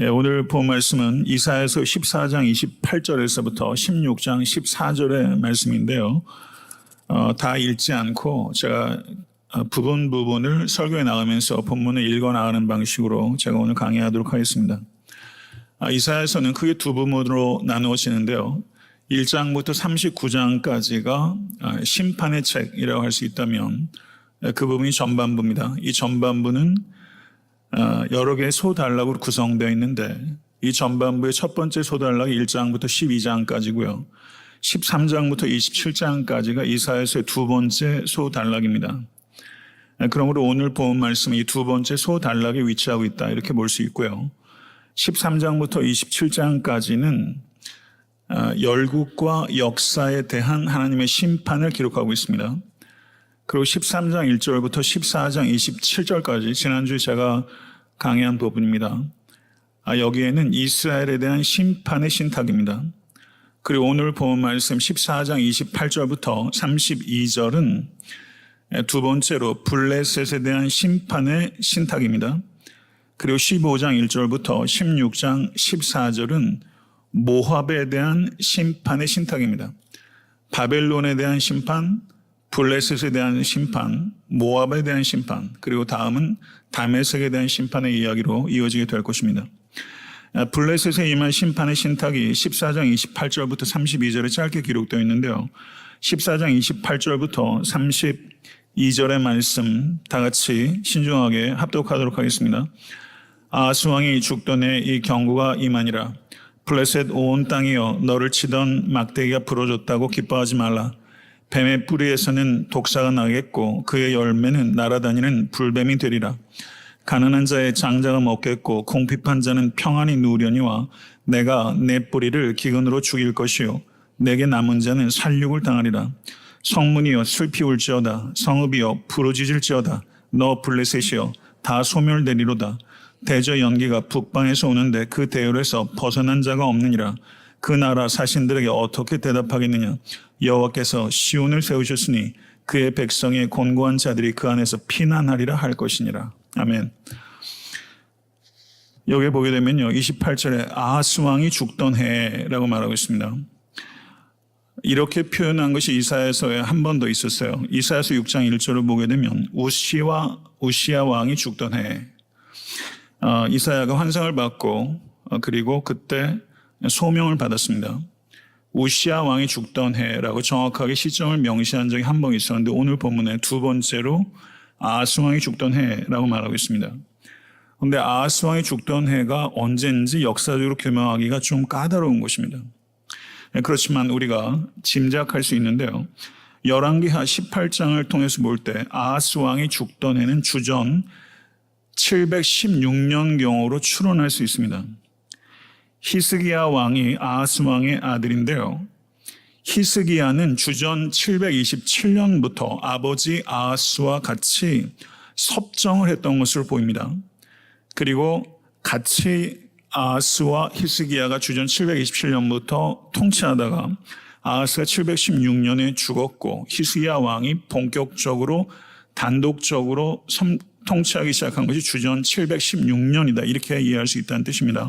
오늘 본 말씀은 이사야서 14장 28절에서부터 16장 14절의 말씀인데요. 다 읽지 않고 제가 부분을 설교에 나가면서 본문을 읽어 나가는 방식으로 제가 오늘 강의하도록 하겠습니다. 이사야서는 크게 두 부분으로 나누어지는데요. 1장부터 39장까지가 심판의 책이라고 할 수 있다면 그 부분이 전반부입니다. 이 전반부는 여러 개의 소단락으로 구성되어 있는데 이 전반부의 첫 번째 소단락이 1장부터 12장까지고요. 13장부터 27장까지가 이사야서의 두 번째 소단락입니다. 그러므로 오늘 본 말씀은 이 두 번째 소단락에 위치하고 있다 이렇게 볼 수 있고요. 13장부터 27장까지는 열국과 역사에 대한 하나님의 심판을 기록하고 있습니다. 그리고 13장 1절부터 14장 27절까지 지난주에 제가 강의한 부분입니다. 여기에는 이스라엘에 대한 심판의 신탁입니다. 그리고 오늘 본 말씀 14장 28절부터 32절은 두 번째로 블레셋에 대한 심판의 신탁입니다. 그리고 15장 1절부터 16장 14절은 모압에 대한 심판의 신탁입니다. 바벨론에 대한 심판, 블레셋에 대한 심판, 모압에 대한 심판, 그리고 다음은 다메섹에 대한 심판의 이야기로 이어지게 될 것입니다. 블레셋에 임한 심판의 신탁이 14장 28절부터 32절에 짧게 기록되어 있는데요. 14장 28절부터 32절의 말씀 다 같이 신중하게 합독하도록 하겠습니다. 아하스 왕이 죽던 해 이 경고가 임하니라. 블레셋 온 땅이여 너를 치던 막대기가 부러졌다고 기뻐하지 말라. 뱀의 뿌리에서는 독사가 나겠고 그의 열매는 날아다니는 불뱀이 되리라. 가난한 자의 장자가 먹겠고 궁핍한 자는 평안히 누우려니와 내가 내 뿌리를 기근으로 죽일 것이요 내게 남은 자는 살육을 당하리라. 성문이여 슬피 울지어다. 성읍이여 부르짖을지어다. 너 블레셋이여 다 소멸되리로다. 대저 연기가 북방에서 오는데 그 대열에서 벗어난 자가 없느니라. 그 나라 사신들에게 어떻게 대답하겠느냐. 여호와께서 시온을 세우셨으니 그의 백성의 곤고한 자들이 그 안에서 피난하리라 할 것이니라. 아멘. 여기 보게 되면요, 28절에 아하스 왕이 죽던 해라고 말하고 있습니다. 이렇게 표현한 것이 이사야서에 한 번 더 있었어요. 이사야서 6장 1절을 보게 되면 우시야 왕이 죽던 해. 이사야가 환상을 받고 그리고 그때 소명을 받았습니다. 우시야 왕이 죽던 해라고 정확하게 시점을 명시한 적이 한 번 있었는데 오늘 본문에 두 번째로 아하스 왕이 죽던 해라고 말하고 있습니다. 그런데 아하스 왕이 죽던 해가 언제인지 역사적으로 규명하기가 좀 까다로운 것입니다. 그렇지만 우리가 짐작할 수 있는데요. 열왕기하 18장을 통해서 볼 때 아하스 왕이 죽던 해는 주전 716년경으로 추론할 수 있습니다. 히스기야 왕이 아하스 왕의 아들인데요. 히스기야는 주전 727년부터 아버지 아하스와 같이 섭정을 했던 것으로 보입니다. 그리고 같이 아하스와 히스기야가 주전 727년부터 통치하다가 아하스가 716년에 죽었고 히스기야 왕이 본격적으로 단독적으로 통치하기 시작한 것이 주전 716년이다. 이렇게 이해할 수 있다는 뜻입니다.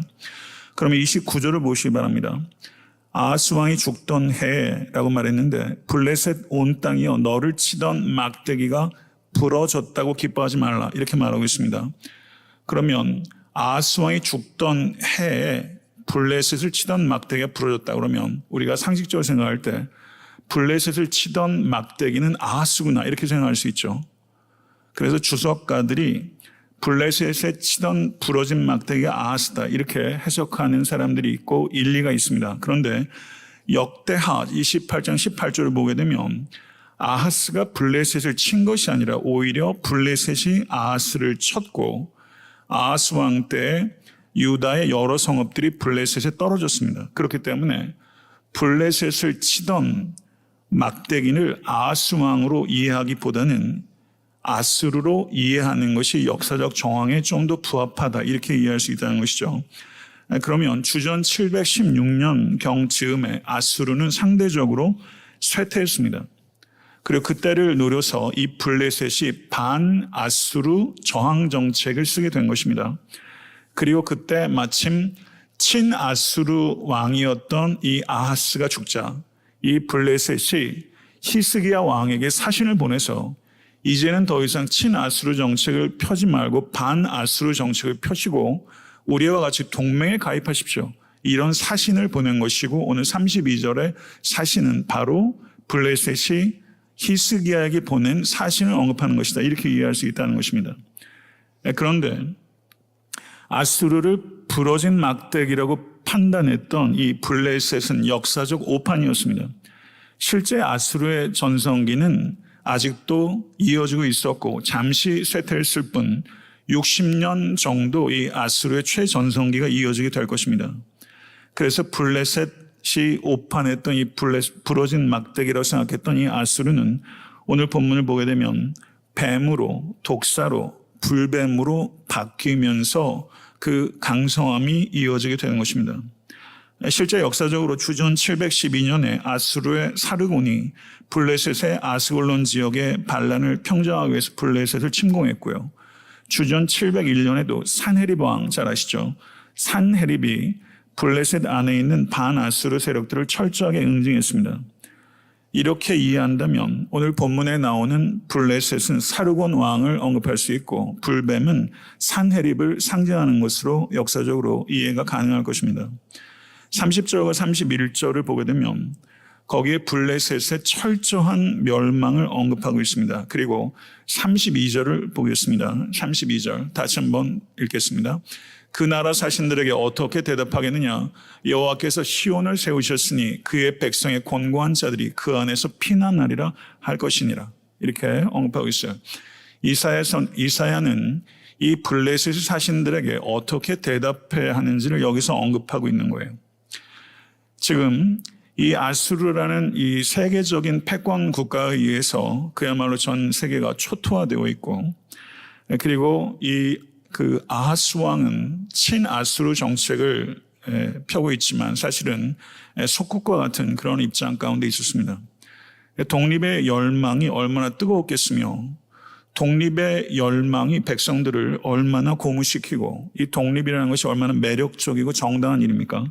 그러면 29절을 보시기 바랍니다. 아하스 왕이 죽던 해라고 말했는데 블레셋 온 땅이여 너를 치던 막대기가 부러졌다고 기뻐하지 말라 이렇게 말하고 있습니다. 그러면 아하스 왕이 죽던 해에 블레셋을 치던 막대기가 부러졌다 그러면 우리가 상식적으로 생각할 때 블레셋을 치던 막대기는 아하스구나 이렇게 생각할 수 있죠. 그래서 주석가들이 블레셋에 치던 부러진 막대기가 아하스다 이렇게 해석하는 사람들이 있고 일리가 있습니다. 그런데 역대하 28장 18절을 보게 되면 아하스가 블레셋을 친 것이 아니라 오히려 블레셋이 아하스를 쳤고 아하스 왕 때 유다의 여러 성읍들이 블레셋에 떨어졌습니다. 그렇기 때문에 블레셋을 치던 막대기를 아하스 왕으로 이해하기보다는 아수르로 이해하는 것이 역사적 정황에 좀 더 부합하다 이렇게 이해할 수 있다는 것이죠. 그러면 주전 716년 경 즈음에 아수르는 상대적으로 쇠퇴했습니다. 그리고 그때를 노려서 이 블레셋이 반아수르 저항 정책을 쓰게 된 것입니다. 그리고 그때 마침 친아수르 왕이었던 이 아하스가 죽자 이 블레셋이 히스기야 왕에게 사신을 보내서 이제는 더 이상 친아수르 정책을 펴지 말고 반아수르 정책을 펴시고 우리와 같이 동맹에 가입하십시오. 이런 사신을 보낸 것이고 오늘 32절의 사신은 바로 블레셋이 히스기야에게 보낸 사신을 언급하는 것이다. 이렇게 이해할 수 있다는 것입니다. 그런데 아수르를 부러진 막대기라고 판단했던 이 블레셋은 역사적 오판이었습니다. 실제 아수르의 전성기는 아직도 이어지고 있었고 잠시 쇠퇴했을 뿐 60년 정도 이 아수르의 최전성기가 이어지게 될 것입니다. 그래서 블레셋이 오판했던 이 부러진 막대기라고 생각했던 이 아수르는 오늘 본문을 보게 되면 뱀으로, 독사로, 불뱀으로 바뀌면서 그 강성함이 이어지게 되는 것입니다. 실제 역사적으로 주전 712년에 아수르의 사르곤이 블레셋의 아스골론 지역의 반란을 평정하기 위해서 블레셋을 침공했고요. 주전 701년에도 산헤립 왕 잘 아시죠? 산헤립이 블레셋 안에 있는 반아수르 세력들을 철저하게 응징했습니다. 이렇게 이해한다면 오늘 본문에 나오는 블레셋은 사르곤 왕을 언급할 수 있고 불뱀은 산헤립을 상징하는 것으로 역사적으로 이해가 가능할 것입니다. 30절과 31절을 보게 되면 거기에 블레셋의 철저한 멸망을 언급하고 있습니다. 그리고 32절을 보겠습니다. 32절 다시 한번 읽겠습니다. 그 나라 사신들에게 어떻게 대답하겠느냐? 여호와께서 시온을 세우셨으니 그의 백성의 권고한 자들이 그 안에서 피난하리라 할 것이니라. 이렇게 언급하고 있어요. 이사야는 이 블레셋 사신들에게 어떻게 대답해야 하는지를 여기서 언급하고 있는 거예요. 지금 이 아수르라는 이 세계적인 패권 국가에 의해서 그야말로 전 세계가 초토화되어 있고 그리고 그 아하스 왕은 친아수르 정책을 펴고 있지만 사실은 속국과 같은 그런 입장 가운데 있었습니다. 독립의 열망이 얼마나 뜨거웠겠으며 독립의 열망이 백성들을 얼마나 고무시키고 이 독립이라는 것이 얼마나 매력적이고 정당한 일입니까?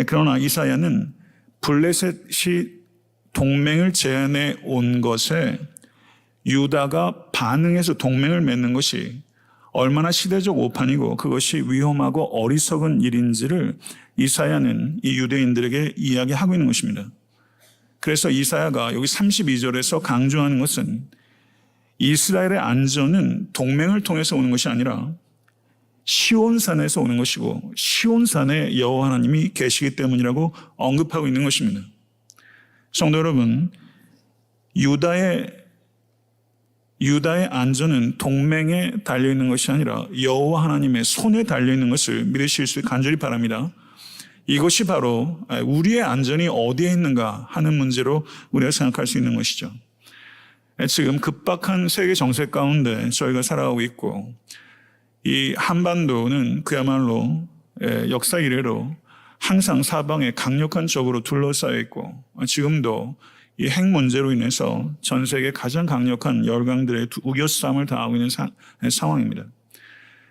그러나 이사야는 블레셋이 동맹을 제안해 온 것에 유다가 반응해서 동맹을 맺는 것이 얼마나 시대적 오판이고 그것이 위험하고 어리석은 일인지를 이사야는 이 유대인들에게 이야기하고 있는 것입니다. 그래서 이사야가 여기 32절에서 강조하는 것은 이스라엘의 안전은 동맹을 통해서 오는 것이 아니라 시온산에서 오는 것이고 시온산에 여호와 하나님이 계시기 때문이라고 언급하고 있는 것입니다. 성도 여러분, 유다의 안전은 동맹에 달려있는 것이 아니라 여호와 하나님의 손에 달려있는 것을 믿으실 수 간절히 바랍니다. 이것이 바로 우리의 안전이 어디에 있는가 하는 문제로 우리가 생각할 수 있는 것이죠. 지금 급박한 세계 정세 가운데 저희가 살아가고 있고 이 한반도는 그야말로 역사 이래로 항상 사방에 강력한 적으로 둘러싸여 있고 지금도 이 핵 문제로 인해서 전 세계 가장 강력한 열강들의 우겨싸움을 당하고 있는 상황입니다.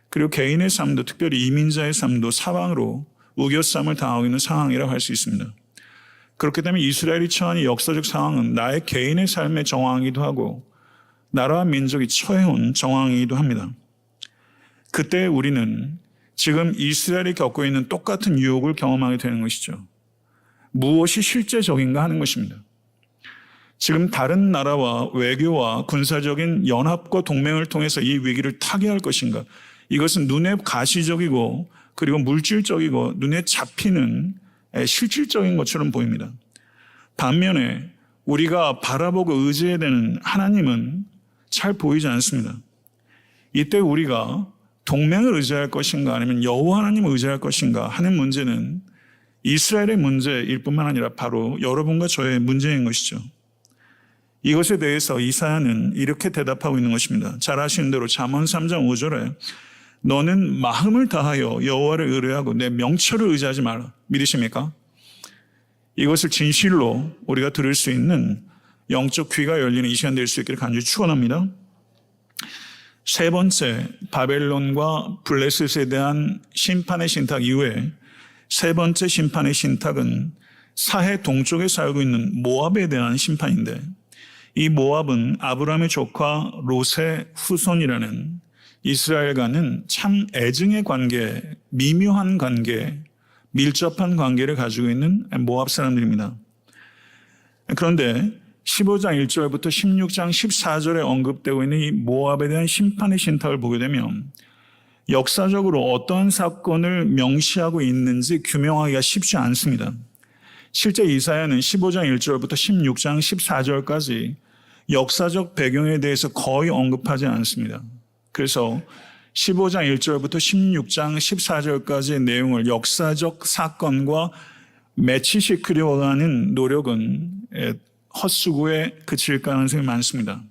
그리고 개인의 삶도 특별히 이민자의 삶도 사방으로 우겨싸움을 당하고 있는 상황이라고 할 수 있습니다. 그렇기 때문에 이스라엘이 처한 이 역사적 상황은 나의 개인의 삶의 정황이기도 하고 나라와 민족이 처해온 정황이기도 합니다. 그때 우리는 지금 이스라엘이 겪고 있는 똑같은 유혹을 경험하게 되는 것이죠. 무엇이 실제적인가 하는 것입니다. 지금 다른 나라와 외교와 군사적인 연합과 동맹을 통해서 이 위기를 타개할 것인가? 이것은 눈에 가시적이고 그리고 물질적이고 눈에 잡히는 실질적인 것처럼 보입니다. 반면에 우리가 바라보고 의지해야 되는 하나님은 잘 보이지 않습니다. 이때 우리가 동맹을 의지할 것인가 아니면 여호와 하나님을 의지할 것인가 하는 문제는 이스라엘의 문제일 뿐만 아니라 바로 여러분과 저의 문제인 것이죠. 이것에 대해서 이사야는 이렇게 대답하고 있는 것입니다. 잘 아시는 대로 잠언 3장 5절에 너는 마음을 다하여 여호와를 의뢰하고 내 명철을 의지하지 마라. 믿으십니까? 이것을 진실로 우리가 들을 수 있는 영적 귀가 열리는 이 시간 될 수 있기를 간절히 축원합니다. 세 번째 바벨론과 블레셋에 대한 심판의 신탁 이후에 세 번째 심판의 신탁은 사해 동쪽에 살고 있는 모압에 대한 심판인데, 이 모압은 아브라함의 조카 롯의 후손이라는 이스라엘과는 참 애증의 관계, 미묘한 관계, 밀접한 관계를 가지고 있는 모압 사람들입니다. 그런데 15장 1절부터 16장 14절에 언급되고 있는 이 모압에 대한 심판의 신탁을 보게 되면 역사적으로 어떠한 사건을 명시하고 있는지 규명하기가 쉽지 않습니다. 실제 이사야는 15장 1절부터 16장 14절까지 역사적 배경에 대해서 거의 언급하지 않습니다. 그래서 15장 1절부터 16장 14절까지의 내용을 역사적 사건과 매치시키려고 하는 노력은 헛수고에 그칠 가능성이 많습니다.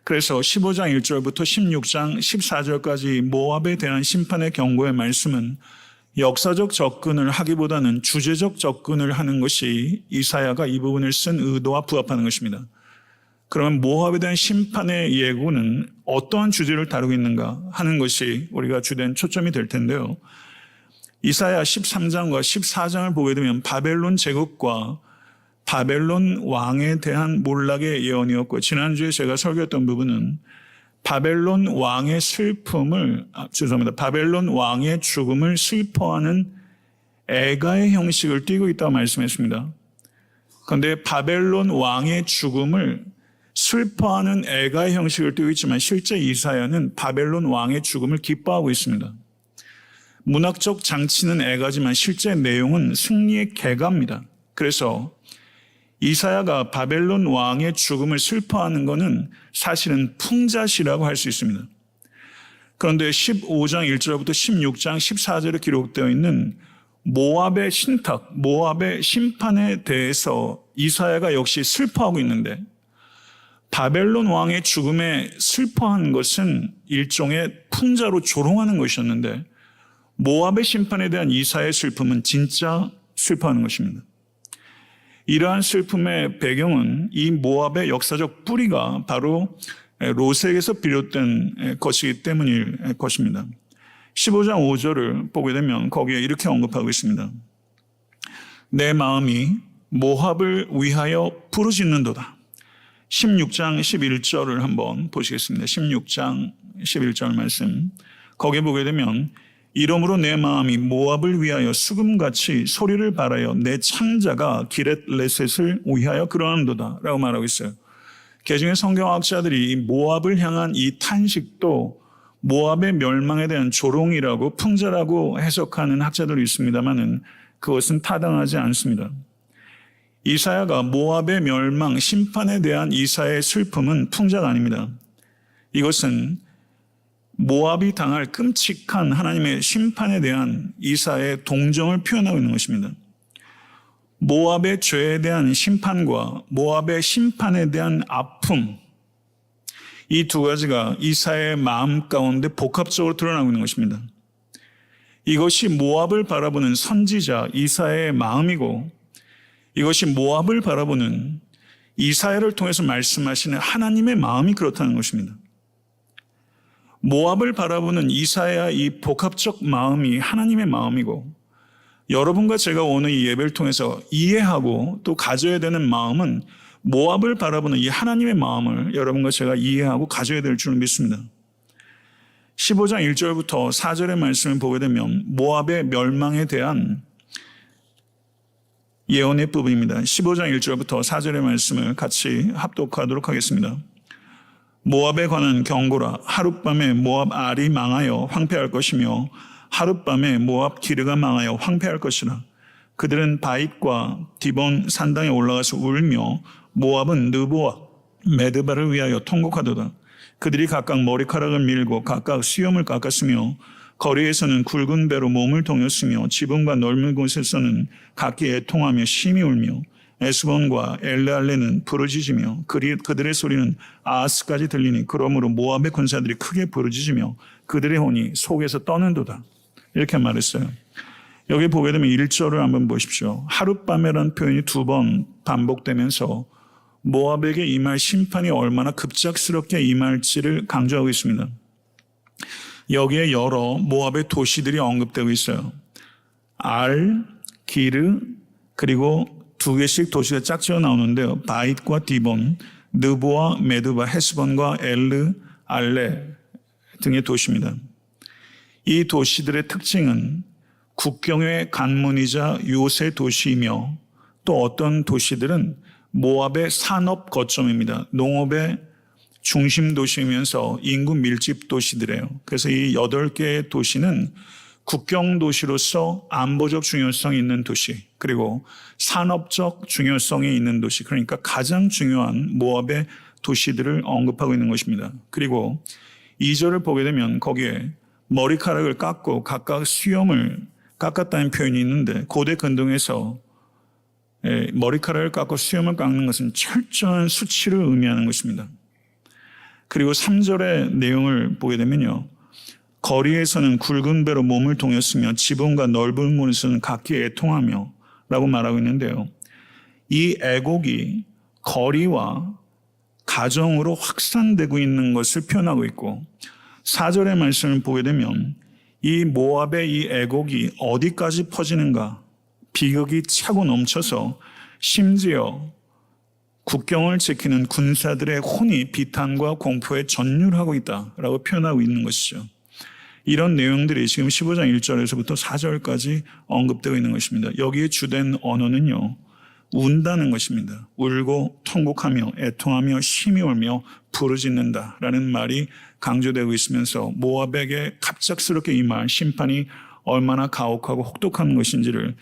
그래서 15장 1절부터 16장 14절까지 모압에 대한 심판의 경고의 말씀은 역사적 접근을 하기보다는 주제적 접근을 하는 것이 이사야가 이 부분을 쓴 의도와 부합하는 것입니다. 그러면 모압에 대한 심판의 예고는 어떠한 주제를 다루고 있는가 하는 것이 우리가 주된 초점이 될 텐데요. 이사야 13장과 14장을 보게 되면 바벨론 제국과 바벨론 왕에 대한 몰락의 예언이었고, 지난주에 제가 설교했던 부분은 바벨론 왕의 바벨론 왕의 죽음을 슬퍼하는 애가의 형식을 띠고 있다고 말씀했습니다. 그런데 바벨론 왕의 죽음을 슬퍼하는 애가의 형식을 띠고 있지만 실제 이사야는 바벨론 왕의 죽음을 기뻐하고 있습니다. 문학적 장치는 애가지만 실제 내용은 승리의 개가입니다. 그래서 이사야가 바벨론 왕의 죽음을 슬퍼하는 것은 사실은 풍자시라고 할 수 있습니다. 그런데 15장 1절부터 16장 14절에 기록되어 있는 모압의 신탁, 모압의 심판에 대해서 이사야가 역시 슬퍼하고 있는데, 바벨론 왕의 죽음에 슬퍼한 것은 일종의 풍자로 조롱하는 것이었는데, 모압의 심판에 대한 이사야의 슬픔은 진짜 슬퍼하는 것입니다. 이러한 슬픔의 배경은 이 모압의 역사적 뿌리가 바로 롯에게서 비롯된 것이기 때문일 것입니다. 15장 5절을 보게 되면 거기에 이렇게 언급하고 있습니다. 내 마음이 모압을 위하여 부르짖는도다. 16장 11절을 한번 보시겠습니다. 16장 11절 말씀. 거기에 보게 되면 이러므로 내 마음이 모압을 위하여 수금같이 소리를 발하여 내 창자가 기렛레셋을 위하여 그러한도다 라고 말하고 있어요. 개중의 성경학자들이 모압을 향한 이 탄식도 모압의 멸망에 대한 조롱이라고 풍자라고 해석하는 학자들이 있습니다만은 그것은 타당하지 않습니다. 이사야가 모압의 멸망, 심판에 대한 이사야의 슬픔은 풍자가 아닙니다. 이것은 모압이 당할 끔찍한 하나님의 심판에 대한 이사야의 동정을 표현하고 있는 것입니다. 모압의 죄에 대한 심판과 모압의 심판에 대한 아픔, 이 두 가지가 이사야의 마음 가운데 복합적으로 드러나고 있는 것입니다. 이것이 모압을 바라보는 선지자 이사야의 마음이고, 이것이 모압을 바라보는 이사야를 통해서 말씀하시는 하나님의 마음이 그렇다는 것입니다. 모압을 바라보는 이사야 이 복합적 마음이 하나님의 마음이고, 여러분과 제가 오늘 이 예배를 통해서 이해하고 또 가져야 되는 마음은 모압을 바라보는 이 하나님의 마음을 여러분과 제가 이해하고 가져야 될 줄 믿습니다. 15장 1절부터 4절의 말씀을 보게 되면 모압의 멸망에 대한 예언의 부분입니다. 15장 1절부터 4절의 말씀을 같이 합독하도록 하겠습니다. 모압에 관한 경고라. 하룻밤에 모압 알이 망하여 황폐할 것이며 하룻밤에 모압 기르가 망하여 황폐할 것이라. 그들은 바잇과 디본 산당에 올라가서 울며 모압은 느보와 메드바를 위하여 통곡하도다. 그들이 각각 머리카락을 밀고 각각 수염을 깎았으며 거리에서는 굵은 배로 몸을 동였으며 지붕과 넓은 곳에서는 각기 애통하며 심히 울며 에스본과 엘레알레는 부르짖으며 그들의 소리는 아하스까지 들리니 그러므로 모압의 군사들이 크게 부르짖으며 그들의 혼이 속에서 떠는도다. 이렇게 말했어요. 여기 보게 되면 1절을 한번 보십시오. 하룻밤에라는 표현이 2번 반복되면서 모압에게 임할 심판이 얼마나 급작스럽게 임할지를 강조하고 있습니다. 여기에 여러 모압의 도시들이 언급되고 있어요. 알, 기르, 그리고 두 개씩 도시가 짝지어 나오는데요. 바잇과 디본, 느보와 메드바, 헤스본과 엘르, 알레 등의 도시입니다. 이 도시들의 특징은 국경의 관문이자 요새 도시이며 또 어떤 도시들은 모압의 산업 거점입니다. 농업의 중심 도시이면서 인구 밀집 도시들이에요. 그래서 이 8개의 도시는 국경 도시로서 안보적 중요성이 있는 도시, 그리고 산업적 중요성이 있는 도시, 그러니까 가장 중요한 모압의 도시들을 언급하고 있는 것입니다. 그리고 2절을 보게 되면 거기에 머리카락을 깎고 각각 수염을 깎았다는 표현이 있는데 고대 근동에서 머리카락을 깎고 수염을 깎는 것은 철저한 수치를 의미하는 것입니다. 그리고 3절의 내용을 보게 되면요. 거리에서는 굵은 배로 몸을 동였으며 지붕과 넓은 문에서는 각기 애통하며 라고 말하고 있는데요. 이 애곡이 거리와 가정으로 확산되고 있는 것을 표현하고 있고 4절의 말씀을 보게 되면 이 모압의 이 애곡이 어디까지 퍼지는가 비극이 차고 넘쳐서 심지어 국경을 지키는 군사들의 혼이 비탄과 공포에 전율하고 있다라고 표현하고 있는 것이죠. 이런 내용들이 지금 15장 1절에서부터 4절까지 언급되고 있는 것입니다. 여기에 주된 언어는요. 운다는 것입니다. 울고 통곡하며 애통하며 심히 울며 부르짖는다라는 말이 강조되고 있으면서 모압에게 갑작스럽게 임할 심판이 얼마나 가혹하고 혹독한 것인지를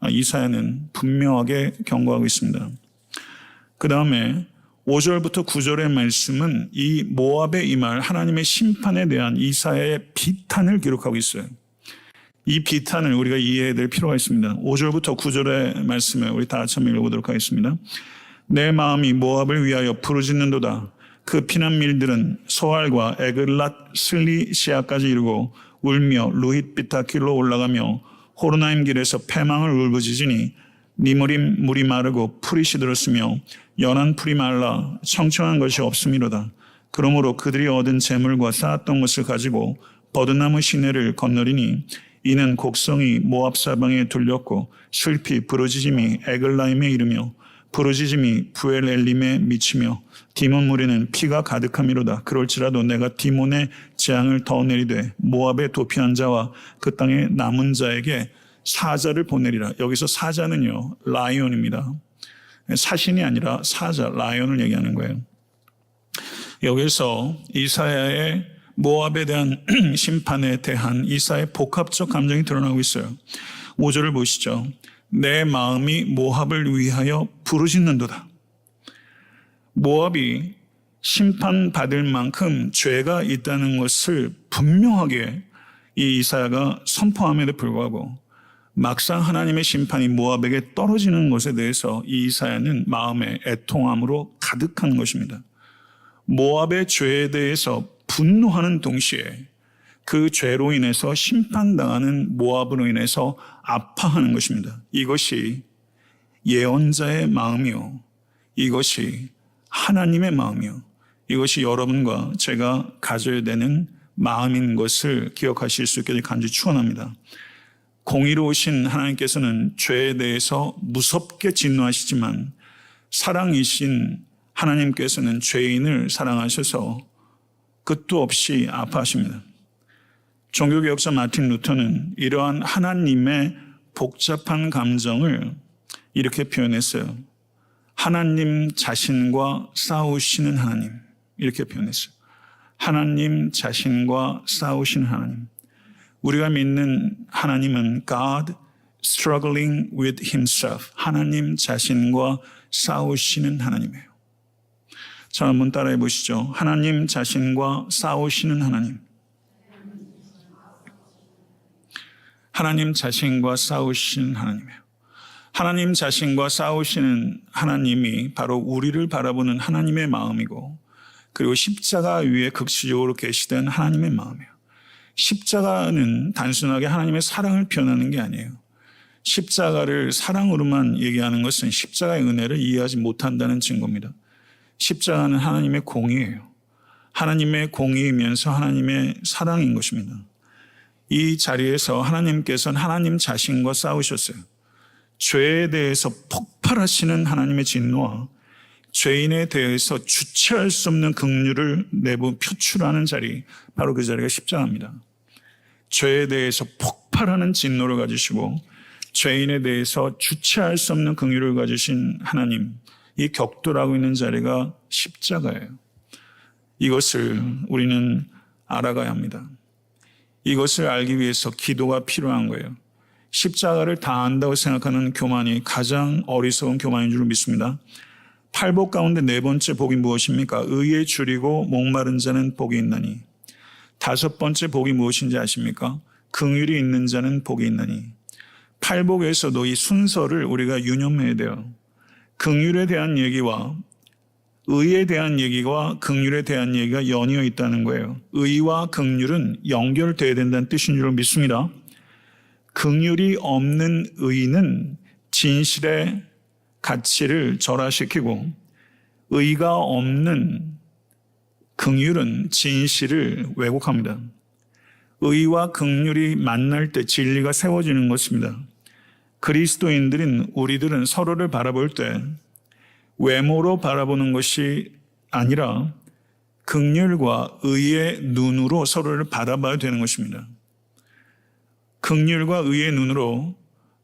이사야는 분명하게 경고하고 있습니다. 그 다음에 5절부터 9절의 말씀은 이 모압에 임할 하나님의 심판에 대한 이사야의 비탄을 기록하고 있어요. 이 비탄을 우리가 이해해야 될 필요가 있습니다. 5절부터 9절의 말씀을 우리 다 같이 한번 읽어보도록 하겠습니다. 내 마음이 모압을 위하여 부르짖는도다. 그 피난민들은 소알과 에글랏 슬리시아까지 이르고 울며 루힛비타 길로 올라가며 호로나임 길에서 패망을 울부짖으니 니무림 물이 마르고 풀이 시들었으며 연한 풀이 말라 청청한 것이 없음이로다. 그러므로 그들이 얻은 재물과 쌓았던 것을 가지고 버드나무 시내를 건너리니 이는 곡성이 모압 사방에 둘렸고 슬피 부르짖음이 에글라임에 이르며 부르짖음이 부엘엘림에 미치며 디몬 무리는 피가 가득함이로다. 그럴지라도 내가 디몬의 재앙을 더 내리되 모압의 도피한 자와 그 땅의 남은 자에게 사자를 보내리라. 여기서 사자는요 라이온입니다. 사신이 아니라 사자, 라이온을 얘기하는 거예요. 여기서 이사야의 모압에 대한 심판에 대한 이사야의 복합적 감정이 드러나고 있어요. 5절을 보시죠. 내 마음이 모압을 위하여 부르짖는도다. 모압이 심판받을 만큼 죄가 있다는 것을 분명하게 이 이사야가 선포함에도 불구하고 막상 하나님의 심판이 모압에게 떨어지는 것에 대해서 이 이사야는 마음의 애통함으로 가득한 것입니다. 모압의 죄에 대해서 분노하는 동시에 그 죄로 인해서 심판당하는 모압으로 인해서 아파하는 것입니다. 이것이 예언자의 마음이요. 이것이 하나님의 마음이요. 이것이 여러분과 제가 가져야 되는 마음인 것을 기억하실 수 있게 간절히 축원합니다. 공의로우신 하나님께서는 죄에 대해서 무섭게 진노하시지만 사랑이신 하나님께서는 죄인을 사랑하셔서 끝도 없이 아파하십니다. 종교개혁자 마틴 루터는 이러한 하나님의 복잡한 감정을 이렇게 표현했어요. 하나님 자신과 싸우시는 하나님, 이렇게 표현했어요. 하나님 자신과 싸우시는 하나님. 우리가 믿는 하나님은 God struggling with himself. 하나님 자신과 싸우시는 하나님이에요. 자, 한번 따라해 보시죠. 하나님 자신과 싸우시는 하나님. 하나님 자신과 싸우시는 하나님이에요. 하나님 자신과 싸우시는 하나님이 바로 우리를 바라보는 하나님의 마음이고, 그리고 십자가 위에 극시적으로 계시던 하나님의 마음이에요. 십자가는 단순하게 하나님의 사랑을 표현하는 게 아니에요. 십자가를 사랑으로만 얘기하는 것은 십자가의 은혜를 이해하지 못한다는 증거입니다. 십자가는 하나님의 공의예요. 하나님의 공의이면서 하나님의 사랑인 것입니다. 이 자리에서 하나님께서는 하나님 자신과 싸우셨어요. 죄에 대해서 폭발하시는 하나님의 진노와 죄인에 대해서 주체할 수 없는 긍휼을 내부 표출하는 자리, 바로 그 자리가 십자가입니다. 죄에 대해서 폭발하는 진노를 가지시고 죄인에 대해서 주체할 수 없는 긍휼을 가지신 하나님, 이 격돌하고 있는 자리가 십자가예요. 이것을 우리는 알아가야 합니다. 이것을 알기 위해서 기도가 필요한 거예요. 십자가를 다 안다고 생각하는 교만이 가장 어리석은 교만인 줄 믿습니다. 팔복 가운데 네 번째 복이 무엇입니까? 의에 줄이고 목마른 자는 복이 있나니. 다섯 번째 복이 무엇인지 아십니까? 긍휼이 있는 자는 복이 있나니. 팔복에서도 이 순서를 우리가 유념해야 돼요. 긍휼에 대한 얘기와 의에 대한 얘기와 긍휼에 대한 얘기가 연이어 있다는 거예요. 의와 긍휼은 연결돼야 된다는 뜻인 줄 믿습니다. 긍휼이 없는 의는 진실의 가치를 절하시키고 의가 없는 긍휼은 진실을 왜곡합니다. 의와 긍휼이 만날 때 진리가 세워지는 것입니다. 그리스도인들인 우리들은 서로를 바라볼 때 외모로 바라보는 것이 아니라 긍휼과 의의 눈으로 서로를 바라봐야 되는 것입니다. 긍휼과 의의 눈으로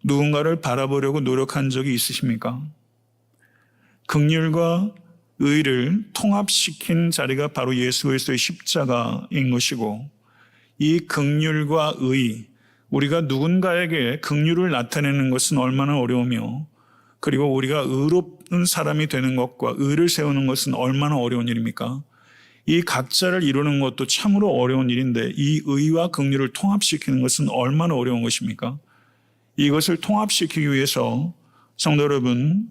누군가를 바라보려고 노력한 적이 있으십니까? 긍휼과 의를 통합시킨 자리가 바로 예수 그리스도의 십자가인 것이고, 이 긍휼과 의, 우리가 누군가에게 긍휼을 나타내는 것은 얼마나 어려우며, 그리고 우리가 의로운 사람이 되는 것과 의를 세우는 것은 얼마나 어려운 일입니까? 이 각자를 이루는 것도 참으로 어려운 일인데 이 의와 긍휼을 통합시키는 것은 얼마나 어려운 것입니까? 이것을 통합시키기 위해서 성도 여러분,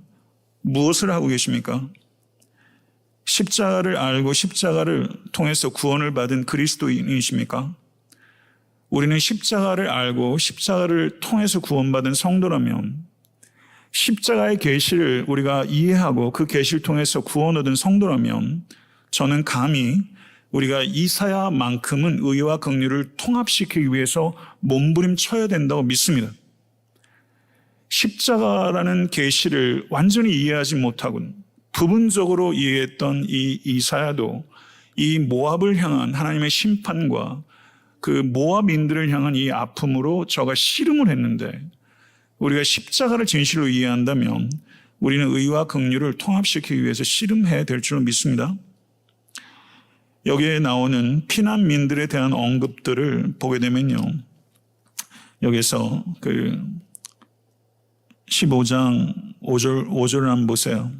무엇을 하고 계십니까? 십자가를 알고 십자가를 통해서 구원을 받은 그리스도인이십니까? 우리는 십자가를 알고 십자가를 통해서 구원받은 성도라면, 십자가의 계시를 우리가 이해하고 그 계시를 통해서 구원 얻은 성도라면, 저는 감히 우리가 이사야만큼은 의와 긍휼을 통합시키기 위해서 몸부림쳐야 된다고 믿습니다. 십자가라는 계시를 완전히 이해하지 못하고 부분적으로 이해했던 이 이사야도 이 모압을 향한 하나님의 심판과 그 모압인들을 향한 이 아픔으로 저가 씨름을 했는데, 우리가 십자가를 진실로 이해한다면 우리는 의와 긍휼을 통합시키기 위해서 씨름해야 될 줄 믿습니다. 여기에 나오는 피난민들에 대한 언급들을 보게 되면요, 여기서 그 15장 5절을 한번 보세요.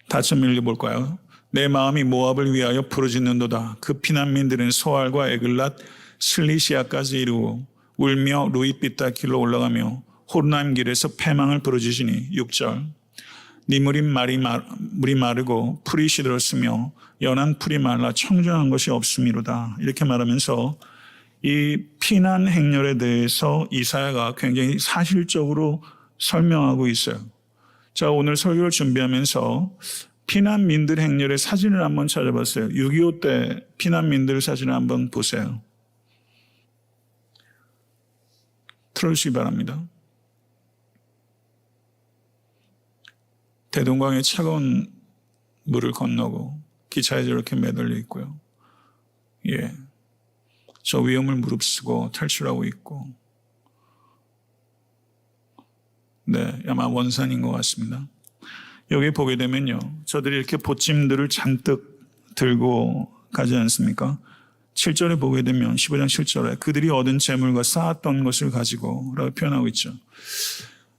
다시 한번 읽어볼까요? 내 마음이 모압을 위하여 부르짖는도다. 그 피난민들은 소알과 에글랏 슬리시아까지 이르고 울며 루이빛다 길로 올라가며 호르나임 길에서 패망을 부르짖으니. 6절 네 물이 마르고 풀이 시들었으며 연한 풀이 말라 청정한 것이 없음이로다. 이렇게 말하면서 이 피난 행렬에 대해서 이사야가 굉장히 사실적으로 설명하고 있어요. 자, 오늘 설교를 준비하면서 피난민들 행렬의 사진을 한번 찾아봤어요. 6.25 때 피난민들 사진을 한번 보세요. 틀어주시기 바랍니다. 대동강의 차가운 물을 건너고 기차에 저렇게 매달려 있고요. 예, 저 위험을 무릅쓰고 탈출하고 있고, 네, 아마 원산인 것 같습니다. 여기 보게 되면요, 저들이 이렇게 보찜들을 잔뜩 들고 가지 않습니까? 7절에 보게 되면 15장 7절에 그들이 얻은 재물과 쌓았던 것을 가지고 라고 표현하고 있죠.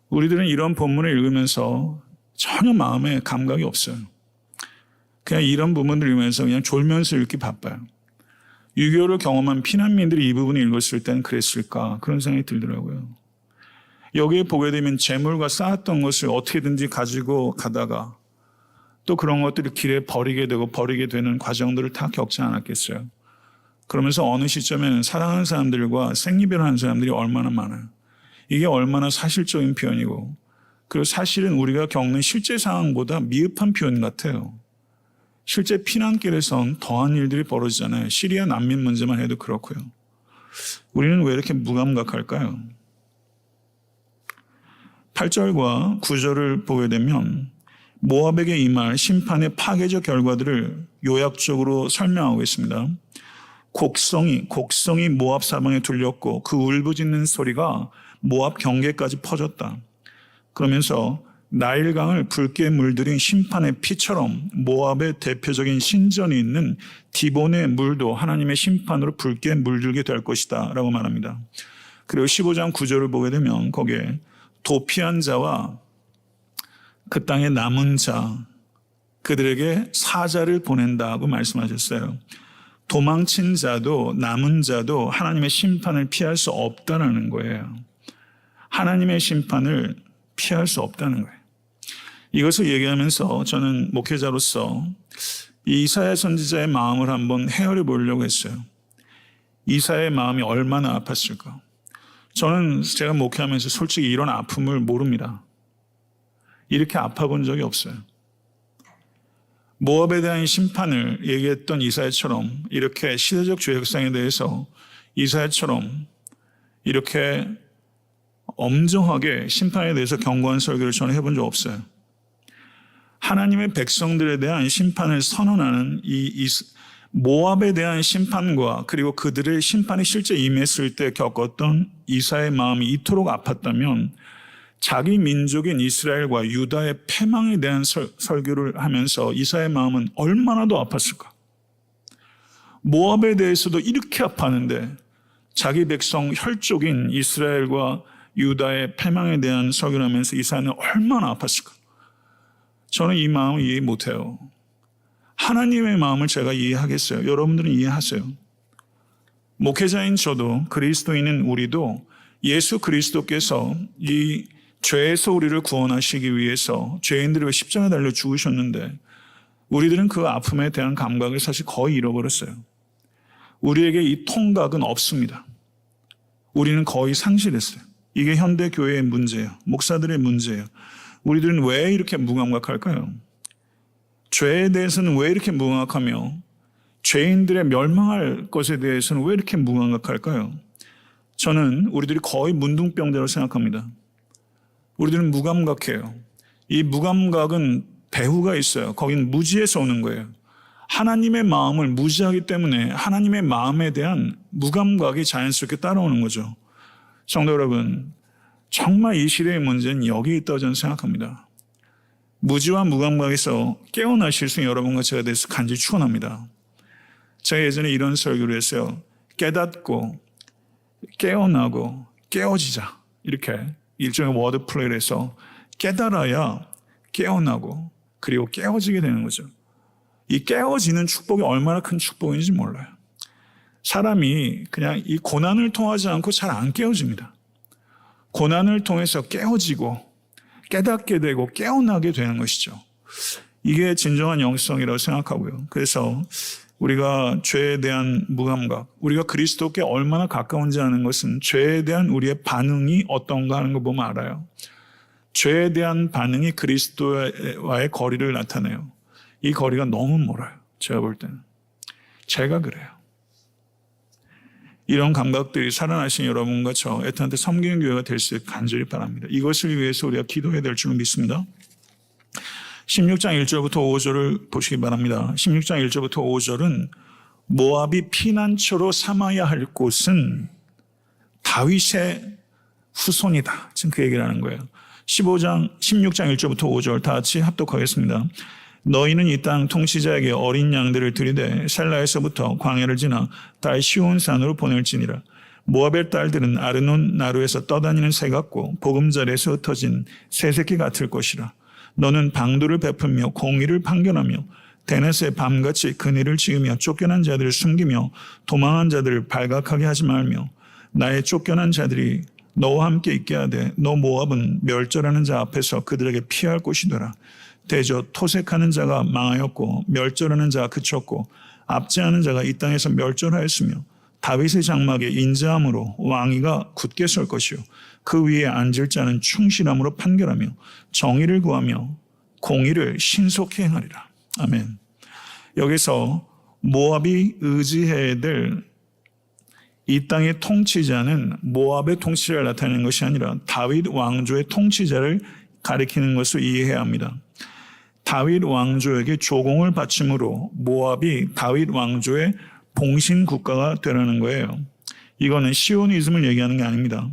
우리들은 이런 본문을 읽으면서 전혀 마음에 감각이 없어요. 그냥 이런 부분을 읽으면서 그냥 졸면서 읽기 바빠요. 6.25를 경험한 피난민들이 이 부분을 읽었을 때는 그랬을까, 그런 생각이 들더라고요. 여기에 보게 되면 재물과 쌓았던 것을 어떻게든지 가지고 가다가 또 그런 것들을 길에 버리게 되는 과정들을 다 겪지 않았겠어요. 그러면서 어느 시점에는 사랑하는 사람들과 생리별하는 사람들이 얼마나 많아요. 이게 얼마나 사실적인 표현이고, 그리고 사실은 우리가 겪는 실제 상황보다 미흡한 표현 같아요. 실제 피난길에선 더한 일들이 벌어지잖아요. 시리아 난민 문제만 해도 그렇고요. 우리는 왜 이렇게 무감각할까요? 8절과 9절을 보게 되면 모압에게 임할 심판의 파괴적 결과들을 요약적으로 설명하고 있습니다. 곡성이 모압 사방에 둘렸고 그 울부짖는 소리가 모압 경계까지 퍼졌다. 그러면서 나일강을 붉게 물들인 심판의 피처럼 모압의 대표적인 신전이 있는 디본의 물도 하나님의 심판으로 붉게 물들게 될 것이다 라고 말합니다. 그리고 15장 9절을 보게 되면 거기에 도피한 자와 그 땅에 남은 자 그들에게 사자를 보낸다고 말씀하셨어요. 도망친 자도 남은 자도 하나님의 심판을 피할 수 없다는 거예요. 하나님의 심판을 피할 수 없다는 거예요. 이것을 얘기하면서 저는 목회자로서 이사야 선지자의 마음을 한번 헤아려 보려고 했어요. 이사야의 마음이 얼마나 아팠을까? 저는 제가 목회하면서 솔직히 이런 아픔을 모릅니다. 이렇게 아파본 적이 없어요. 모압에 대한 심판을 얘기했던 이사야처럼 이렇게 시대적 죄악상에 대해서 이사야처럼 이렇게 엄정하게 심판에 대해서 경고한 설교를 저는 해본 적 없어요. 하나님의 백성들에 대한 심판을 선언하는 이 모압에 대한 심판과 그리고 그들의 심판이 실제 임했을 때 겪었던 이사야의 마음이 이토록 아팠다면 자기 민족인 이스라엘과 유다의 패망에 대한 설교를 하면서 이사야의 마음은 얼마나 더 아팠을까? 모압에 대해서도 이렇게 아팠는데 자기 백성 혈족인 이스라엘과 유다의 패망에 대한 설교를 하면서 이사야는 얼마나 아팠을까? 저는 이 마음을 이해 못해요. 하나님의 마음을 제가 이해하겠어요. 여러분들은 이해하세요. 목회자인 저도 그리스도인인 우리도 예수 그리스도께서 이 죄에서 우리를 구원하시기 위해서 죄인들을 십자가에 달려 죽으셨는데 우리들은 그 아픔에 대한 감각을 사실 거의 잃어버렸어요. 우리에게 이 통각은 없습니다. 우리는 거의 상실했어요. 이게 현대 교회의 문제예요. 목사들의 문제예요. 우리들은 왜 이렇게 무감각할까요? 죄에 대해서는 왜 이렇게 무감각하며 죄인들의 멸망할 것에 대해서는 왜 이렇게 무감각할까요? 저는 우리들이 거의 문둥병자로 생각합니다. 우리들은 무감각해요. 이 무감각은 배후가 있어요. 거긴 무지에서 오는 거예요. 하나님의 마음을 무지하기 때문에 하나님의 마음에 대한 무감각이 자연스럽게 따라오는 거죠. 성도 여러분, 정말 이 시대의 문제는 여기 있다고 저는 생각합니다. 무지와 무감각에서 깨어나실 수 있는 여러분과 제가 대해서 간절히 축원합니다. 제가 예전에 이런 설교를 했어요. 깨닫고 깨어나고 깨어지자. 이렇게 일종의 워드 플레이를 해서 깨달아야 깨어나고 그리고 깨어지게 되는 거죠. 이 깨어지는 축복이 얼마나 큰 축복인지 몰라요. 사람이 그냥 이 고난을 통하지 않고 잘 안 깨어집니다. 고난을 통해서 깨어지고 깨닫게 되고 깨어나게 되는 것이죠. 이게 진정한 영성이라고 생각하고요. 그래서 우리가 죄에 대한 무감각, 우리가 그리스도께 얼마나 가까운지 아는 것은 죄에 대한 우리의 반응이 어떤가 하는 거 보면 알아요. 죄에 대한 반응이 그리스도와의 거리를 나타내요. 이 거리가 너무 멀어요. 제가 볼 때는. 제가 그래요. 이런 감각들이 살아나신 여러분과 저 애타한테 섬기는 교회가 될 수 있게 간절히 바랍니다. 이것을 위해서 우리가 기도해야 될 줄 믿습니다. 16장 1절부터 5절을 보시기 바랍니다. 16장 1절부터 5절은 모압이 피난처로 삼아야 할 곳은 다윗의 후손이다. 지금 그 얘기를 하는 거예요. 16장 1절부터 5절 다 같이 합독하겠습니다. 너희는 이 땅 통치자에게 어린 양들을 들이되 셀라에서부터 광야를 지나 달 시온산으로 보낼지니라. 모압의 딸들은 아르논 나루에서 떠다니는 새 같고 보금자리에서 흩어진 새새끼 같을 것이라. 너는 방도를 베풀며 공의를 판결하며 대낮에 밤같이 그네를 지으며 쫓겨난 자들을 숨기며 도망한 자들을 발각하게 하지 말며 나의 쫓겨난 자들이 너와 함께 있게 하되 너 모압은 멸절하는 자 앞에서 그들에게 피할 곳이 되라. 대저 토색하는 자가 망하였고 멸절하는 자가 그쳤고 압제하는 자가 이 땅에서 멸절하였으며 다윗의 장막에 인자함으로 왕위가 굳게 설 것이요 그 위에 앉을 자는 충실함으로 판결하며 정의를 구하며 공의를 신속히 행하리라. 아멘. 여기서 모압이 의지해야 될 이 땅의 통치자는 모압의 통치자를 나타내는 것이 아니라 다윗 왕조의 통치자를 가리키는 것을 이해해야 합니다. 다윗 왕조에게 조공을 바침으로 모압이 다윗 왕조의 봉신 국가가 되라는 거예요. 이거는 시오니즘을 얘기하는 게 아닙니다.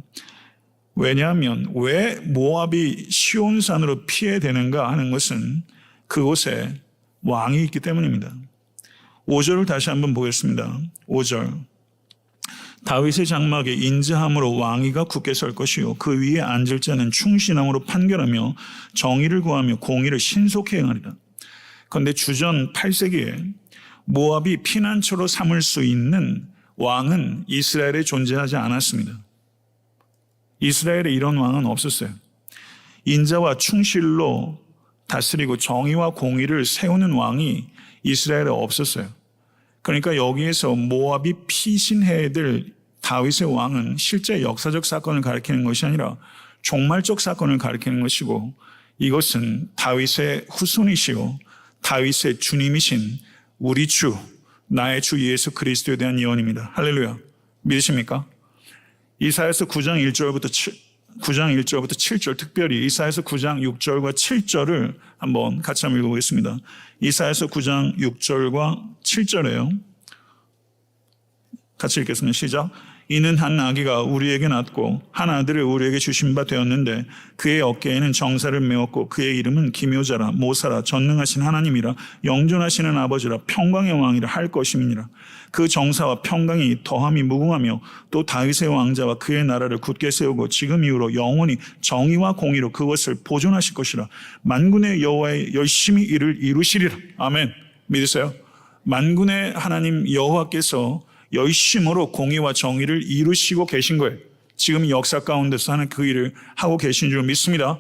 왜냐하면 왜 모압이 시온산으로 피해되는가 하는 것은 그곳에 왕이 있기 때문입니다. 5절을 다시 한번 보겠습니다. 5절. 다윗의 장막에 인자함으로 왕위가 굳게 설 것이요 그 위에 앉을 자는 충신함으로 판결하며 정의를 구하며 공의를 신속히 행하리라. 그런데 주전 8세기에 모압이 피난처로 삼을 수 있는 왕은 이스라엘에 존재하지 않았습니다. 이스라엘에 이런 왕은 없었어요. 인자와 충실로 다스리고 정의와 공의를 세우는 왕이 이스라엘에 없었어요. 그러니까 여기에서 모압이 피신해야 될 다윗의 왕은 실제 역사적 사건을 가리키는 것이 아니라 종말적 사건을 가리키는 것이고 이것은 다윗의 후손이시오 다윗의 주님이신 우리 주 나의 주 예수 그리스도에 대한 예언입니다. 할렐루야. 믿으십니까? 이사야서 9장 1절부터 7절 특별히 이사야서 9장 6절과 7절을 한번 같이 한번 읽어보겠습니다. 이사야서 9장 6절과 7절이에요. 같이 읽겠습니다. 시작. 이는 한 아기가 우리에게 낳고 한 아들을 우리에게 주신 바 되었는데 그의 어깨에는 정사를 메었고 그의 이름은 기묘자라 모사라 전능하신 하나님이라 영존하시는 아버지라 평강의 왕이라 할 것임이니라. 그 정사와 평강이 더함이 무궁하며 또 다윗의 왕자와 그의 나라를 굳게 세우고 지금 이후로 영원히 정의와 공의로 그것을 보존하실 것이라. 만군의 여호와의 열심히 이를 이루시리라. 아멘. 믿으세요? 만군의 하나님 여호와께서 열심으로 공의와 정의를 이루시고 계신 거예요. 지금 역사 가운데서 하는 그 일을 하고 계신 줄 믿습니다.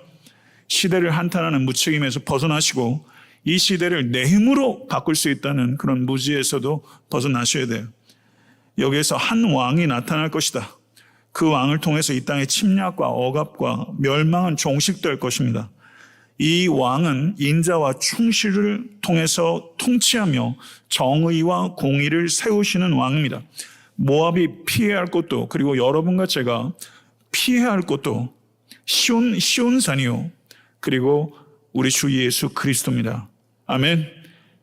시대를 한탄하는 무책임에서 벗어나시고 이 시대를 내 힘으로 바꿀 수 있다는 그런 무지에서도 벗어나셔야 돼요. 여기에서 한 왕이 나타날 것이다. 그 왕을 통해서 이 땅의 침략과 억압과 멸망은 종식될 것입니다. 이 왕은 인자와 충실을 통해서 통치하며 정의와 공의를 세우시는 왕입니다. 모압이 피해야 할 것도 그리고 여러분과 제가 피해야 할 것도 시온산이요 그리고 우리 주 예수 그리스도입니다. 아멘.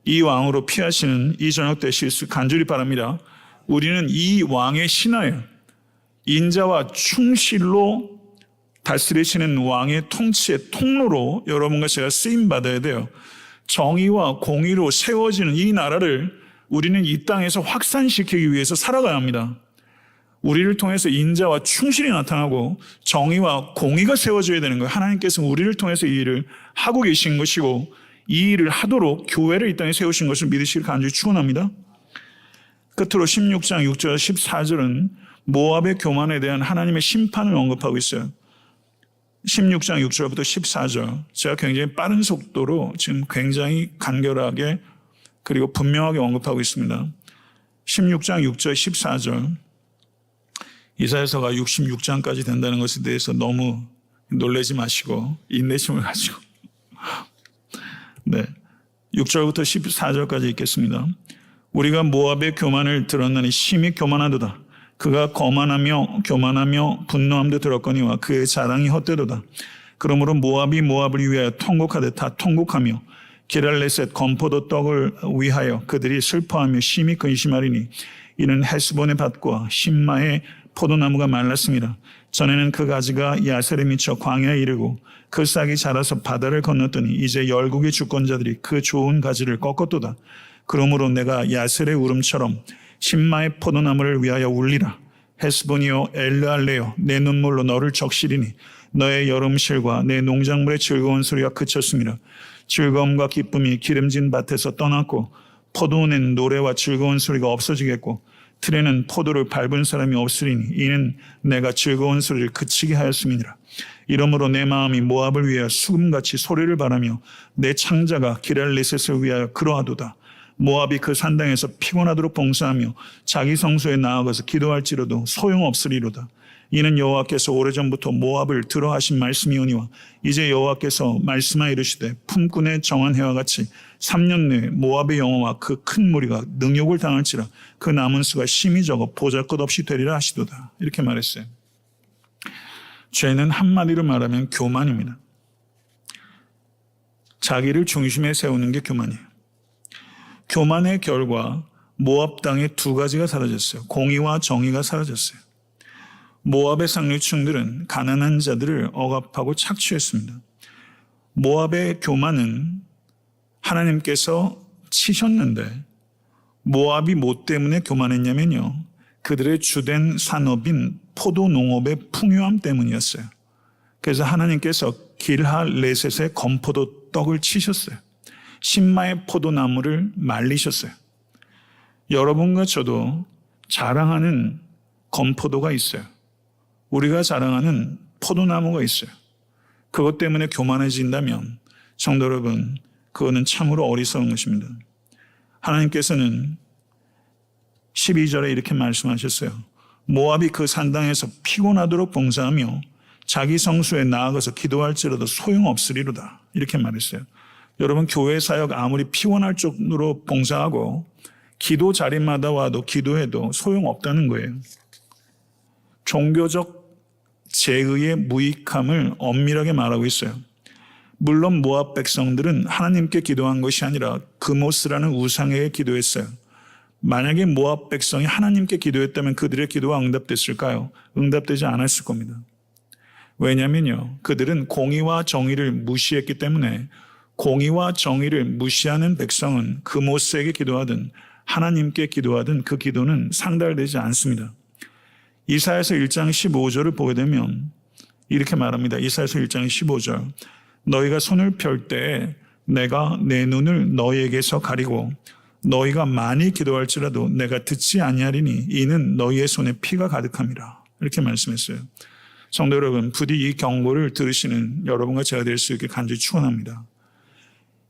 이 왕으로 피하시는 이 저녁 되실 수 간절히 바랍니다. 우리는 이 왕의 신하예요. 인자와 충실로 다스리시는 왕의 통치의 통로로 여러분과 제가 쓰임받아야 돼요. 정의와 공의로 세워지는 이 나라를 우리는 이 땅에서 확산시키기 위해서 살아가야 합니다. 우리를 통해서 인자와 충실이 나타나고 정의와 공의가 세워져야 되는 거예요. 하나님께서 우리를 통해서 이 일을 하고 계신 것이고 이 일을 하도록 교회를 이 땅에 세우신 것을 믿으시길 간절히 축원합니다. 끝으로 16장 6절 14절은 모압의 교만에 대한 하나님의 심판을 언급하고 있어요. 16장 6절부터 14절 제가 굉장히 빠른 속도로 지금 굉장히 간결하게 그리고 분명하게 언급하고 있습니다. 16장 6절 14절 이사야서가 66장까지 된다는 것에 대해서 너무 놀라지 마시고 인내심을 가지고 6절부터 14절까지 읽겠습니다. 우리가 모압의 교만을 들었나니 심히 교만하도다. 그가 거만하며 교만하며 분노함도 들었거니와 그의 자랑이 헛되도다. 그러므로 모압이 모압을 위하여 통곡하되 다 통곡하며 기랄레셋 건포도 떡을 위하여 그들이 슬퍼하며 심히 근심하리니 이는 헤스본의 밭과 신마의 포도나무가 말랐습니다. 전에는 그 가지가 야셀에 미쳐 광야에 이르고 그 싹이 자라서 바다를 건넜더니 이제 열국의 주권자들이 그 좋은 가지를 꺾었도다. 그러므로 내가 야셀의 울음처럼 신마의 포도나무를 위하여 울리라. 헤스본이여 엘르알레여 내 눈물로 너를 적시리니 너의 여름실과 내 농작물의 즐거운 소리가 그쳤습니다. 즐거움과 기쁨이 기름진 밭에서 떠났고 포도원엔 노래와 즐거운 소리가 없어지겠고 틀에는 포도를 밟은 사람이 없으리니 이는 내가 즐거운 소리를 그치게 하였음이니라. 이러므로 내 마음이 모압을 위하여 수금같이 소리를 바라며 내 창자가 기랄레셋을 위하여 그러하도다. 모압이 그 산당에서 피곤하도록 봉사하며 자기 성소에 나아가서 기도할지라도 소용없으리로다. 이는 여호와께서 오래전부터 모압을 들어하신 말씀이오니와 이제 여호와께서 말씀하여 이르시되 품꾼의 정한 해와 같이 3년 내에 모압의 영화와 그 큰 무리가 능욕을 당할지라 그 남은 수가 심히 적어 보잘것없이 되리라 하시도다. 이렇게 말했어요. 죄는 한마디로 말하면 교만입니다. 자기를 중심에 세우는 게 교만이에요. 교만의 결과 모압 땅에 두 가지가 사라졌어요. 공의와 정의가 사라졌어요. 모압의 상류층들은 가난한 자들을 억압하고 착취했습니다. 모압의 교만은 하나님께서 치셨는데 모압이 뭐 때문에 교만했냐면요. 그들의 주된 산업인 포도 농업의 풍요함 때문이었어요. 그래서 하나님께서 길할레셋의 건포도 떡을 치셨어요. 신마의 포도나무를 말리셨어요. 여러분과 저도 자랑하는 건포도가 있어요. 우리가 자랑하는 포도나무가 있어요. 그것 때문에 교만해진다면 성도 여러분, 그거는 참으로 어리석은 것입니다. 하나님께서는 12절에 이렇게 말씀하셨어요. 모압이 그 산당에서 피곤하도록 봉사하며 자기 성소에 나아가서 기도할지라도 소용없으리로다. 이렇게 말했어요. 여러분, 교회 사역 아무리 피곤할 정도로 봉사하고 기도 자리마다 와도 기도해도 소용없다는 거예요. 종교적 제의의 무익함을 엄밀하게 말하고 있어요. 물론 모압 백성들은 하나님께 기도한 것이 아니라 그모스라는 우상에게 기도했어요. 만약에 모압 백성이 하나님께 기도했다면 그들의 기도가 응답됐을까요? 응답되지 않았을 겁니다. 왜냐면요, 그들은 공의와 정의를 무시했기 때문에 공의와 정의를 무시하는 백성은 그모스에게 기도하든 하나님께 기도하든 그 기도는 상달되지 않습니다. 이사야서 1장 15절을 보게 되면 이렇게 말합니다. 이사야서 1장 15절. 너희가 손을 펼 때에 내가 내 눈을 너희에게서 가리고 너희가 많이 기도할지라도 내가 듣지 아니하리니 이는 너희의 손에 피가 가득함이라. 이렇게 말씀했어요. 성도 여러분, 부디 이 경고를 들으시는 여러분과 제가 될 수 있게 간절히 축원합니다.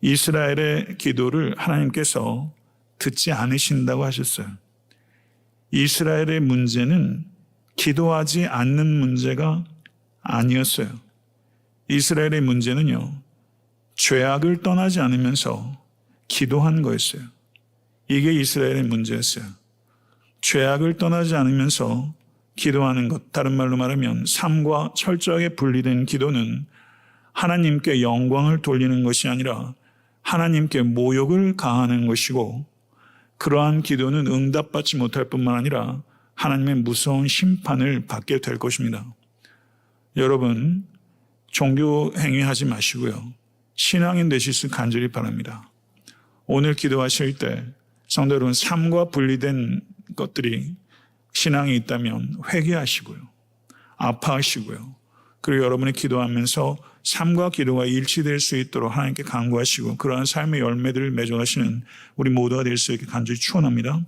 이스라엘의 기도를 하나님께서 듣지 않으신다고 하셨어요. 이스라엘의 문제는 기도하지 않는 문제가 아니었어요. 이스라엘의 문제는요, 죄악을 떠나지 않으면서 기도한 거였어요. 이게 이스라엘의 문제였어요. 죄악을 떠나지 않으면서 기도하는 것, 다른 말로 말하면 삶과 철저하게 분리된 기도는 하나님께 영광을 돌리는 것이 아니라 하나님께 모욕을 가하는 것이고, 그러한 기도는 응답받지 못할 뿐만 아니라 하나님의 무서운 심판을 받게 될 것입니다. 여러분, 종교 행위하지 마시고요, 신앙인 되실 수 간절히 바랍니다. 오늘 기도하실 때 성도 여러분, 삶과 분리된 것들이 신앙이 있다면 회개하시고요, 아파하시고요, 그리고 여러분이 기도하면서 삶과 기도가 일치될 수 있도록 하나님께 간구하시고 그러한 삶의 열매들을 맺어가시는 우리 모두가 될 수 있게 간절히 축원합니다.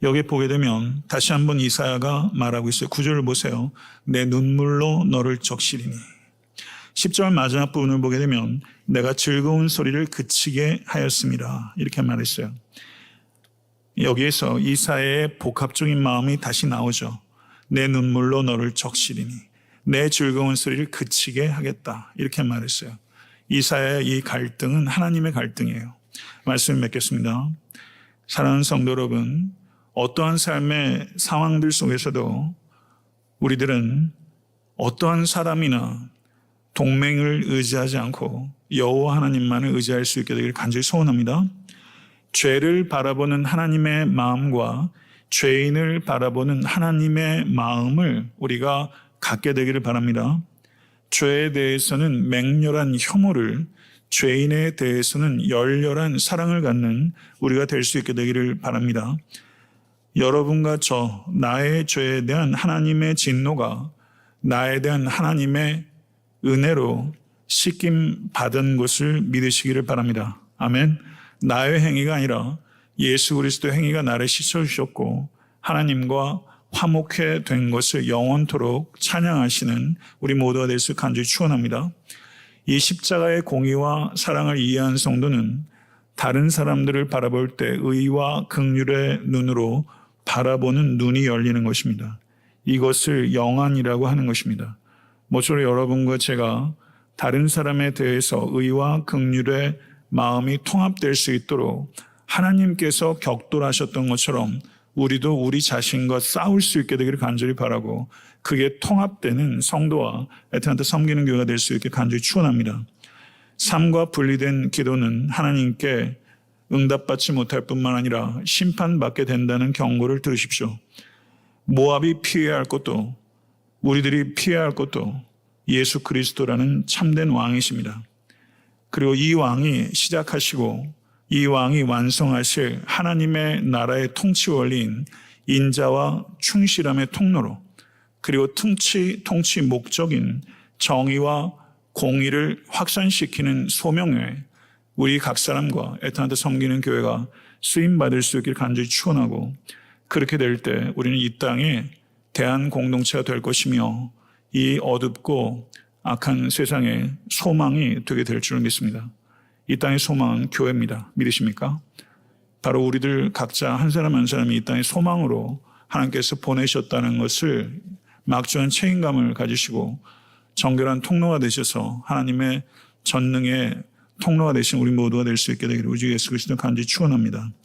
여기 보게 되면 다시 한번 이사야가 말하고 있어요. 9절을 보세요. 내 눈물로 너를 적시리니. 10절 마지막 부분을 보게 되면 내가 즐거운 소리를 그치게 하였습니다. 이렇게 말했어요. 여기에서 이사야의 복합적인 마음이 다시 나오죠. 내 눈물로 너를 적시리니. 내 즐거운 소리를 그치게 하겠다. 이렇게 말했어요. 이사야의 이 갈등은 하나님의 갈등이에요. 말씀을 맺겠습니다. 사랑하는 성도 여러분, 어떠한 삶의 상황들 속에서도 우리들은 어떠한 사람이나 동맹을 의지하지 않고 여호와 하나님만을 의지할 수 있게 되기를 간절히 소원합니다. 죄를 바라보는 하나님의 마음과 죄인을 바라보는 하나님의 마음을 우리가 갖게 되기를 바랍니다. 죄에 대해서는 맹렬한 혐오를, 죄인에 대해서는 열렬한 사랑을 갖는 우리가 될 수 있게 되기를 바랍니다. 여러분과 저, 나의 죄에 대한 하나님의 진노가 나에 대한 하나님의 은혜로 씻김 받은 것을 믿으시기를 바랍니다. 아멘. 나의 행위가 아니라 예수 그리스도의 행위가 나를 씻어주셨고 하나님과 화목해 된 것을 영원토록 찬양하시는 우리 모두가 될 수 간절히 축원합니다. 이 십자가의 공의와 사랑을 이해한 성도는 다른 사람들을 바라볼 때 의와 긍휼의 눈으로 바라보는 눈이 열리는 것입니다. 이것을 영안이라고 하는 것입니다. 모쪼록 여러분과 제가 다른 사람에 대해서 의와 긍휼의 마음이 통합될 수 있도록 하나님께서 격돌하셨던 것처럼 우리도 우리 자신과 싸울 수 있게 되기를 간절히 바라고, 그게 통합되는 성도와 애타한테 섬기는 교회가 될 수 있게 간절히 축원합니다. 삶과 분리된 기도는 하나님께 응답받지 못할 뿐만 아니라 심판받게 된다는 경고를 들으십시오. 모압이 피해야 할 것도 우리들이 피해야 할 것도 예수 그리스도라는 참된 왕이십니다. 그리고 이 왕이 시작하시고 이 왕이 완성하실 하나님의 나라의 통치 원리인 인자와 충실함의 통로로, 그리고 통치 목적인 정의와 공의를 확산시키는 소명에 우리 각 사람과 애타한테 섬기는 교회가 쓰임받을 수 있기를 간절히 축원하고, 그렇게 될 때 우리는 이 땅에 대한 공동체가 될 것이며 이 어둡고 악한 세상에 소망이 되게 될 줄 믿습니다. 이 땅의 소망은 교회입니다. 믿으십니까? 바로 우리들 각자 한 사람 한 사람이 이 땅의 소망으로 하나님께서 보내셨다는 것을 막중한 책임감을 가지시고 정결한 통로가 되셔서 하나님의 전능의 통로가 되신 우리 모두가 될 수 있게 되기를 우리 주 예수 그리스도 간절히 축원합니다.